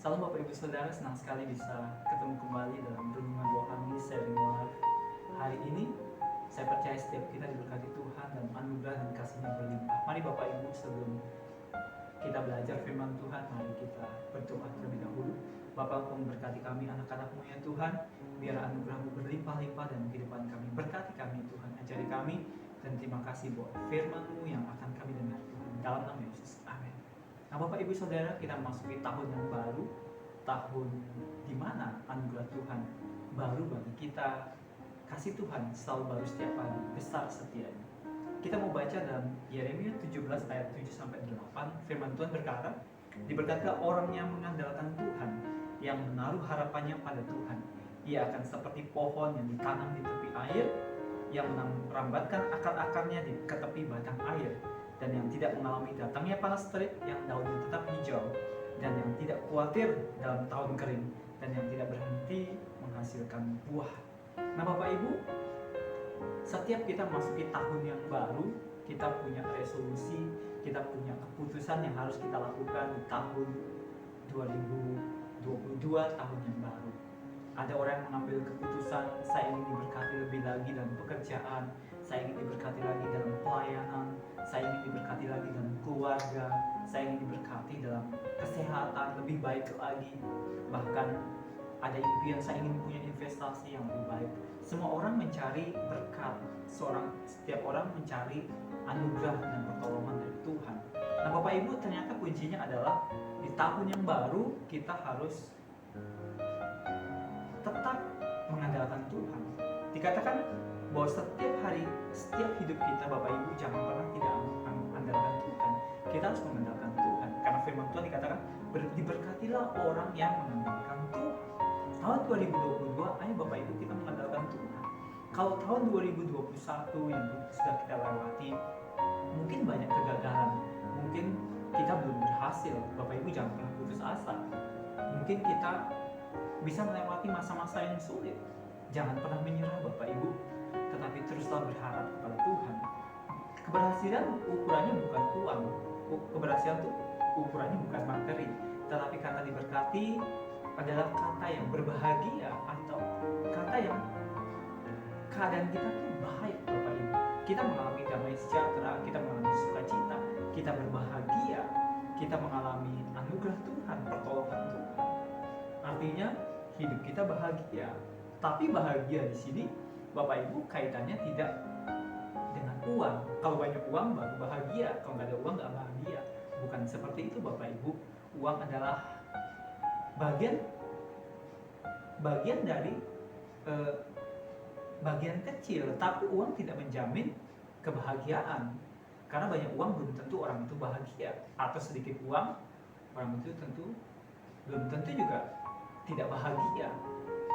Salam Bapak Ibu Saudara, senang sekali bisa ketemu kembali dalam renungan rohani sharing live. Hari ini saya percaya setiap kita diberkati Tuhan dan anugerah dan kasih-Nya berlimpah. Mari Bapak Ibu, sebelum kita belajar firman Tuhan, mari kita berdoa terlebih dahulu. Bapa, Engkau memberkati kami anak-anak-Mu ya Tuhan, biar anugerah-Mu berlimpah-limpah dalam kehidupan kami. Berkati kami Tuhan, ajari kami, dan terima kasih buat firman-Mu yang akan kami dengar Tuhan. Dalam nama Yesus, amin. Nah Bapak Ibu Saudara, kita memasuki tahun yang baru, tahun di mana anugerah Tuhan baru bagi kita, kasih Tuhan selalu baru setiap pagi, besar setianya. Kita mau baca dalam Yeremia 17 ayat 7-8, firman Tuhan berkata, diberkatilah orang yang mengandalkan Tuhan, yang menaruh harapannya pada Tuhan. Ia akan seperti pohon yang ditanam di tepi air, yang merambatkan akar-akarnya ke tepi batang air, dan yang tidak mengalami datangnya panas terik, yang daunnya tetap hijau, dan yang tidak khawatir dalam tahun kering, dan yang tidak berhenti menghasilkan buah. Nah Bapak Ibu, setiap kita masuki tahun yang baru, kita punya resolusi, kita punya keputusan yang harus kita lakukan di tahun 2022, tahun yang baru. Ada orang yang mengambil keputusan, saya ingin diberkati lebih lagi dalam pekerjaan, saya ingin diberkati lagi dalam pelayanan, saya ingin diberkati lagi dalam keluarga, saya ingin diberkati dalam kesehatan lebih baik lagi. Bahkan ada impian, saya ingin punya investasi yang lebih baik. Semua orang mencari berkat, setiap orang mencari anugerah dan pertolongan dari Tuhan. Nah Bapak Ibu, ternyata kuncinya adalah di tahun yang baru kita harus tetap mengandalkan Tuhan. Dikatakan bahwa setiap hari, setiap hidup kita Bapak Ibu jangan pernah tidak mengandalkan Tuhan. Kita harus mengandalkan Tuhan. Karena firman Tuhan dikatakan, diberkatilah orang yang mengandalkan Tuhan. Tahun 2022, ayo Bapak Ibu kita mengandalkan Tuhan. Kalau tahun 2021 yang sudah kita lewati, mungkin banyak kegagalan, mungkin kita belum berhasil. Bapak Ibu jangan pernah putus asa. Mungkin kita bisa melewati masa-masa yang sulit. Jangan pernah menyerah Bapak Ibu, tetapi teruslah berharap kepada Tuhan. Keberhasilan ukurannya bukan uang, keberhasilan itu ukurannya bukan materi, tetapi kata diberkati adalah kata yang berbahagia, atau kata yang keadaan kita tuh baik Bapak Ibu. Kita mengalami damai sejahtera, kita mengalami sukacita, kita berbahagia, kita mengalami anugerah Tuhan, pertolongan Tuhan. Artinya hidup kita bahagia. Tapi bahagia di sini Bapak Ibu kaitannya tidak dengan uang. Kalau banyak uang baru bahagia, kalau nggak ada uang nggak bahagia. Bukan seperti itu Bapak Ibu. Uang adalah bagian dari bagian kecil, tapi uang tidak menjamin kebahagiaan. Karena banyak uang belum tentu orang itu bahagia, atau sedikit uang orang itu belum tentu juga tidak bahagia.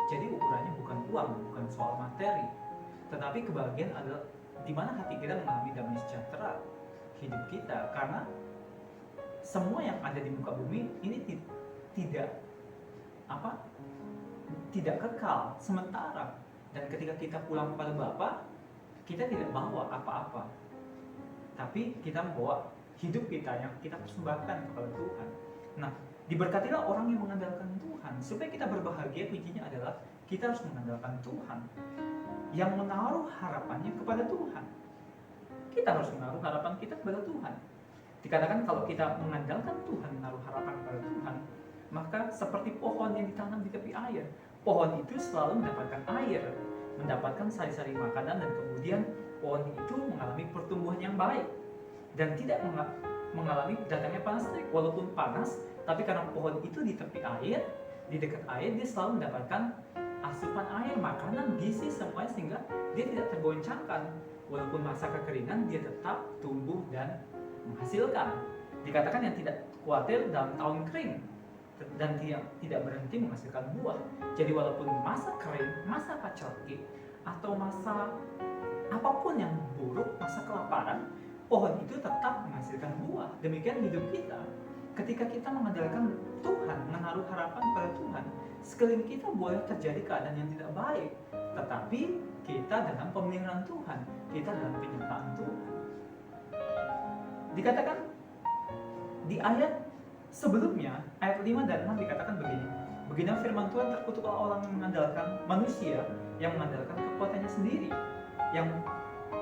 Jadi ukurannya bukan uang, bukan soal materi, tetapi kebahagiaan adalah di mana hati kita mengalami damai sejahtera hidup kita. Karena semua yang ada di muka bumi ini tidak kekal, sementara. Dan ketika kita pulang kepada Bapa, kita tidak bawa apa-apa, tapi kita membawa hidup kita yang kita persembahkan kepada Tuhan. Nah, diberkatilah orang yang mengandalkan Tuhan. Supaya kita berbahagia, kuncinya adalah kita harus mengandalkan Tuhan, yang menaruh harapannya kepada Tuhan. Kita harus menaruh harapan kita kepada Tuhan. Dikatakan kalau kita mengandalkan Tuhan, menaruh harapan kepada Tuhan, maka seperti pohon yang ditanam di tepi air. Pohon itu selalu mendapatkan air, mendapatkan sari-sari makanan, dan kemudian pohon itu mengalami pertumbuhan yang baik dan tidak mengalami datangnya panas terik. Walaupun panas, tapi karena pohon itu di tepi air, di dekat air, dia selalu mendapatkan asupan air, makanan, gizi, semuanya, sehingga dia tidak tergoncangkan. Walaupun masa kekeringan, dia tetap tumbuh dan menghasilkan. Dikatakan yang tidak khawatir dalam tahun kering, dan tidak berhenti menghasilkan buah. Jadi walaupun masa kering, masa paceklik, atau masa apapun yang buruk, masa kelaparan, pohon itu tetap menghasilkan buah. Demikian hidup kita. Ketika kita mengandalkan Tuhan, menaruh harapan pada Tuhan, sekeliling kita boleh terjadi keadaan yang tidak baik, tetapi kita dalam pemeliharaan Tuhan, kita dalam penyertaan Tuhan. Dikatakan di ayat Sebelumnya, ayat 5 dan 6 dikatakan begini. Beginilah firman Tuhan, terkutuklah orang yang mengandalkan manusia, yang mengandalkan kekuatannya sendiri, yang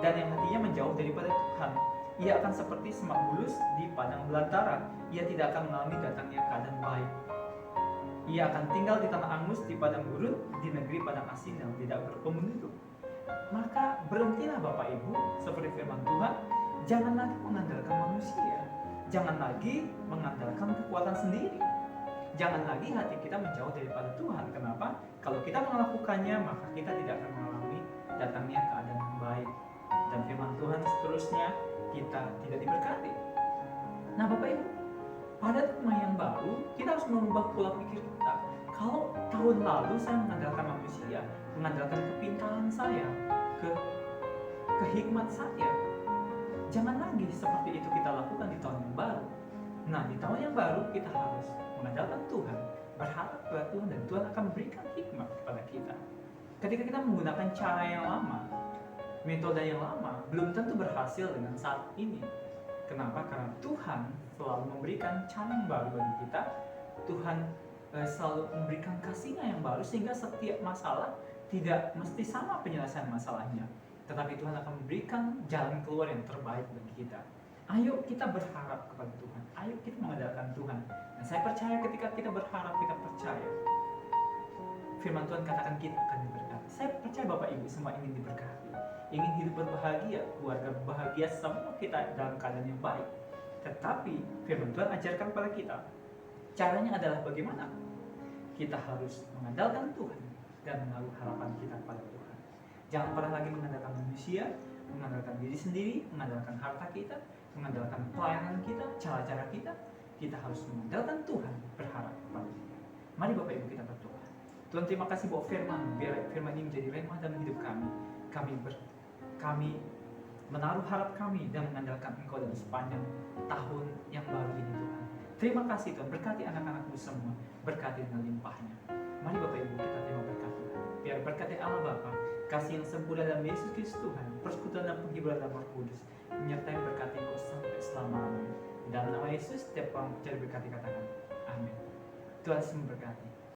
hatinya menjauh daripada Tuhan. Ia akan seperti semak bulus di padang belantara. Ia tidak akan mengalami datangnya keadaan baik. Ia akan tinggal di tanah angus, di padang gurun, di negeri padang asin yang tidak berpenduduk. Maka berhentilah Bapak Ibu, seperti firman Tuhan, jangan lagi mengandalkan manusia, jangan lagi mengandalkan kekuatan sendiri, jangan lagi hati kita menjauh daripada Tuhan. Kenapa? Kalau kita melakukannya, maka kita tidak akan mengalami datangnya keadaan yang baik. Dan firman Tuhan seterusnya, kita tidak diberkati. Nah Bapak Ibu, pada rumah yang baru, kita harus mengubah pola pikir kita. Kalau tahun lalu saya mengandalkan manusia, mengandalkan kepintaran saya, kehikmat saya, jangan lagi seperti itu kita lakukan di tahun yang baru. Nah, di tahun yang baru kita harus mengandalkan Tuhan, berharap kepada Tuhan, dan Tuhan akan memberikan hikmat kepada kita. Ketika kita menggunakan cara yang lama, metode yang lama, belum tentu berhasil dengan saat ini. Kenapa? Karena Tuhan selalu memberikan cara yang baru bagi kita. Tuhan selalu memberikan kasih-Nya yang baru, sehingga setiap masalah tidak mesti sama penyelesaian masalahnya, tetapi Tuhan akan memberikan jalan keluar yang terbaik bagi kita. Ayo kita berharap kepada Tuhan, ayo kita mengandalkan Tuhan. Dan saya percaya ketika kita berharap, kita percaya firman Tuhan katakan kita akan diberkati. Saya percaya Bapak Ibu semua ingin diberkati, ingin hidup berbahagia, keluarga berbahagia, semua kita dalam keadaan yang baik. Tetapi firman Tuhan ajarkan kepada kita, caranya adalah bagaimana? Kita harus mengandalkan Tuhan dan menaruh harapan kita pada Tuhan. Jangan pernah lagi mengandalkan manusia, mengandalkan diri sendiri, mengandalkan harta kita, mengandalkan pelayanan kita, cara-cara kita. Kita harus mengandalkan Tuhan, berharap kepada Dia. Mari Bapak Ibu kita berdoa. Tuhan, terima kasih buat firman, biar firman ini menjadi remah dalam hidup kami. Kami menaruh harap kami dan mengandalkan Engkau dalam sepanjang tahun yang baru ini Tuhan. Terima kasih Tuhan, berkati anak-anakmu semua, berkati dengan limpahnya. Mari Bapak Ibu kita terima berkat Tuhan. Biar berkat Allah Bapa, kasih yang sempurna dalam Yesus Kristus Tuhan, persekutuan dan penghiburan dalam Roh Kudus, menyertai berkat Engkau sampai selama-lamanya. Dalam nama Yesus, setiap orang percaya berkati katakan, amin. Tuhan Yesus memberkati.